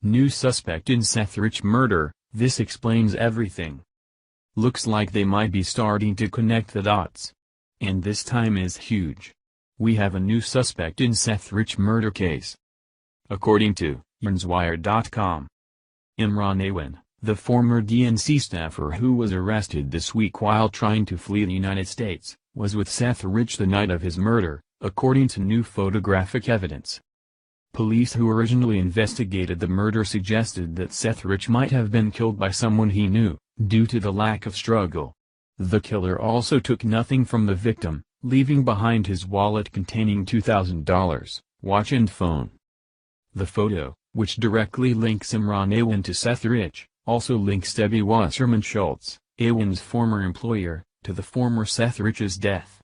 New suspect in Seth Rich murder, this explains everything. Looks like they might be starting to connect the dots. And this time is huge. We have a new suspect in Seth Rich murder case. According to IRNsWire.com. Imran Awan, the former DNC staffer who was arrested this week while trying to flee the United States, was with Seth Rich the night of his murder, according to new photographic evidence. Police who originally investigated the murder suggested that Seth Rich might have been killed by someone he knew, due to the lack of struggle. The killer also took nothing from the victim, leaving behind his wallet containing $2,000, watch and phone. The photo, which directly links Imran Awan to Seth Rich, also links Debbie Wasserman Schultz, Awan's former employer, to the former Seth Rich's death.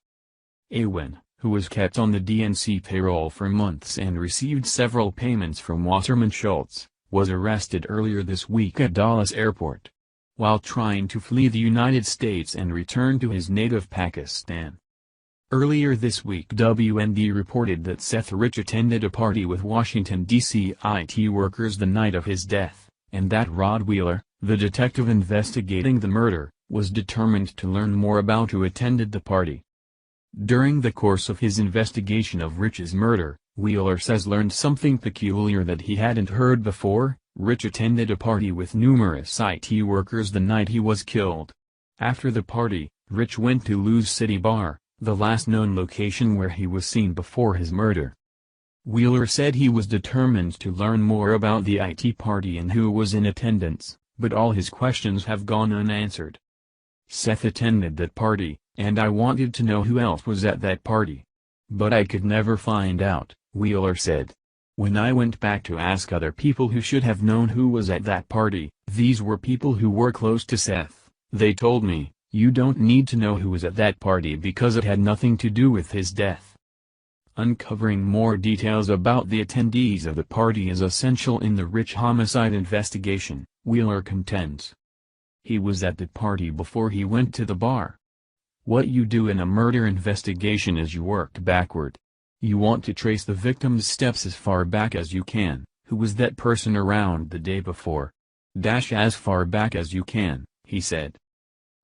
Awan, who was kept on the DNC payroll for months and received several payments from Wasserman Schultz, was arrested earlier this week at Dallas Airport, while trying to flee the United States and return to his native Pakistan. Earlier this week WND reported that Seth Rich attended a party with Washington, D.C. IT workers the night of his death, and that Rod Wheeler, the detective investigating the murder, was determined to learn more about who attended the party. During the course of his investigation of Rich's murder, Wheeler says learned something peculiar that he hadn't heard before. Rich attended a party with numerous IT workers the night he was killed. After the party, Rich went to Lou's City Bar, the last known location where he was seen before his murder. Wheeler said he was determined to learn more about the IT party and who was in attendance, but all his questions have gone unanswered. Seth attended that party, and I wanted to know who else was at that party. But I could never find out, Wheeler said. When I went back to ask other people who should have known who was at that party, these were people who were close to Seth. They told me, you don't need to know who was at that party because it had nothing to do with his death. Uncovering more details about the attendees of the party is essential in the Rich homicide investigation, Wheeler contends. He was at the party before he went to the bar. What you do in a murder investigation is you work backward. You want to trace the victim's steps as far back as you can. Who was that person around the day before? As far back as you can, he said.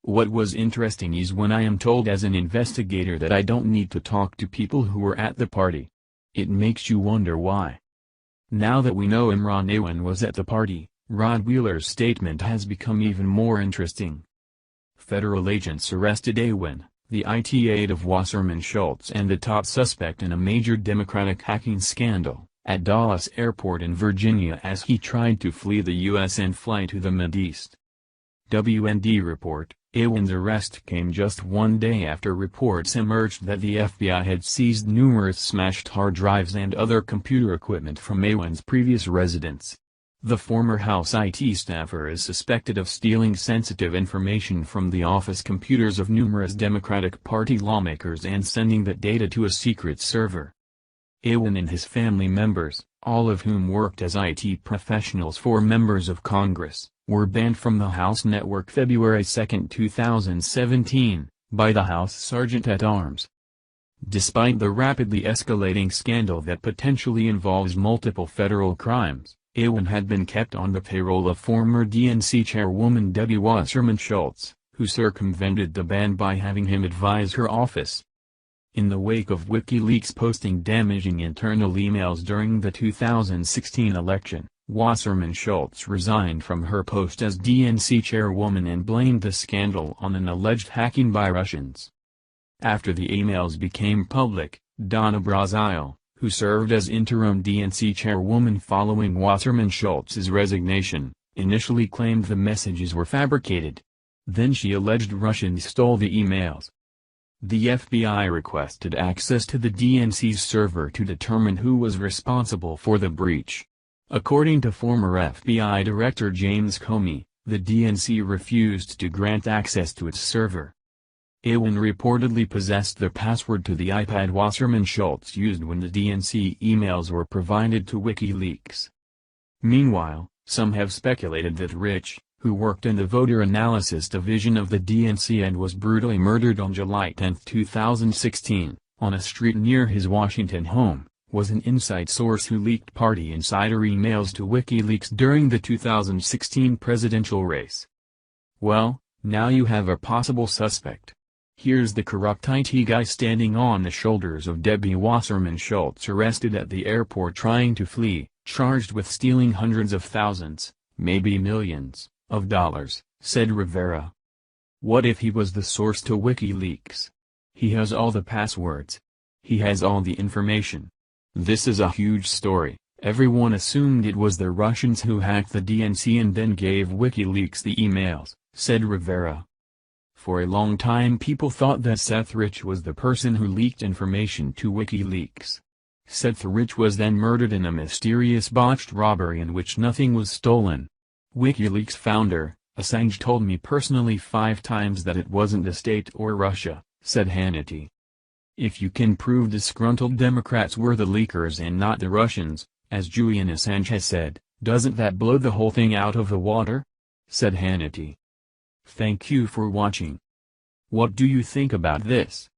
What was interesting is when I am told as an investigator that I don't need to talk to people who were at the party. It makes you wonder why. Now that we know Imran Awan was at the party, Rod Wheeler's statement has become even more interesting. Federal agents arrested Awan, the IT aide of Wasserman Schultz and the top suspect in a major Democratic hacking scandal, at Dallas Airport in Virginia as he tried to flee the U.S. and fly to the Mideast. WND report, Awan's arrest came just one day after reports emerged that the FBI had seized numerous smashed hard drives and other computer equipment from Awan's previous residence. The former House IT staffer is suspected of stealing sensitive information from the office computers of numerous Democratic Party lawmakers and sending that data to a secret server. Awan and his family members, all of whom worked as IT professionals for members of Congress, were banned from the House network February 2, 2017, by the House Sergeant-at-Arms. Despite the rapidly escalating scandal that potentially involves multiple federal crimes, Awan had been kept on the payroll of former DNC chairwoman Debbie Wasserman Schultz, who circumvented the ban by having him advise her office. In the wake of WikiLeaks posting damaging internal emails during the 2016 election, Wasserman Schultz resigned from her post as DNC chairwoman and blamed the scandal on an alleged hacking by Russians. After the emails became public, Donna Brazile, who served as interim DNC chairwoman following Wasserman Schultz's resignation, initially claimed the messages were fabricated. Then she alleged Russians stole the emails. The FBI requested access to the DNC's server to determine who was responsible for the breach. According to former FBI Director James Comey, the DNC refused to grant access to its server. Awan reportedly possessed the password to the iPad Wasserman Schultz used when the DNC emails were provided to WikiLeaks. Meanwhile, some have speculated that Rich, who worked in the voter analysis division of the DNC and was brutally murdered on July 10, 2016, on a street near his Washington home, was an inside source who leaked party insider emails to WikiLeaks during the 2016 presidential race. Well, now you have a possible suspect. Here's the corrupt IT guy standing on the shoulders of Debbie Wasserman Schultz, arrested at the airport trying to flee, charged with stealing hundreds of thousands, maybe millions, of dollars, said Rivera. What if he was the source to WikiLeaks? He has all the passwords. He has all the information. This is a huge story. Everyone assumed it was the Russians who hacked the DNC and then gave WikiLeaks the emails, said Rivera. For a long time people thought that Seth Rich was the person who leaked information to WikiLeaks. Seth Rich was then murdered in a mysterious botched robbery in which nothing was stolen. WikiLeaks founder, Assange told me personally 5 times that it wasn't the state or Russia, said Hannity. If you can prove disgruntled Democrats were the leakers and not the Russians, as Julian Assange has said, doesn't that blow the whole thing out of the water? Said Hannity. Thank you for watching. What do you think about this?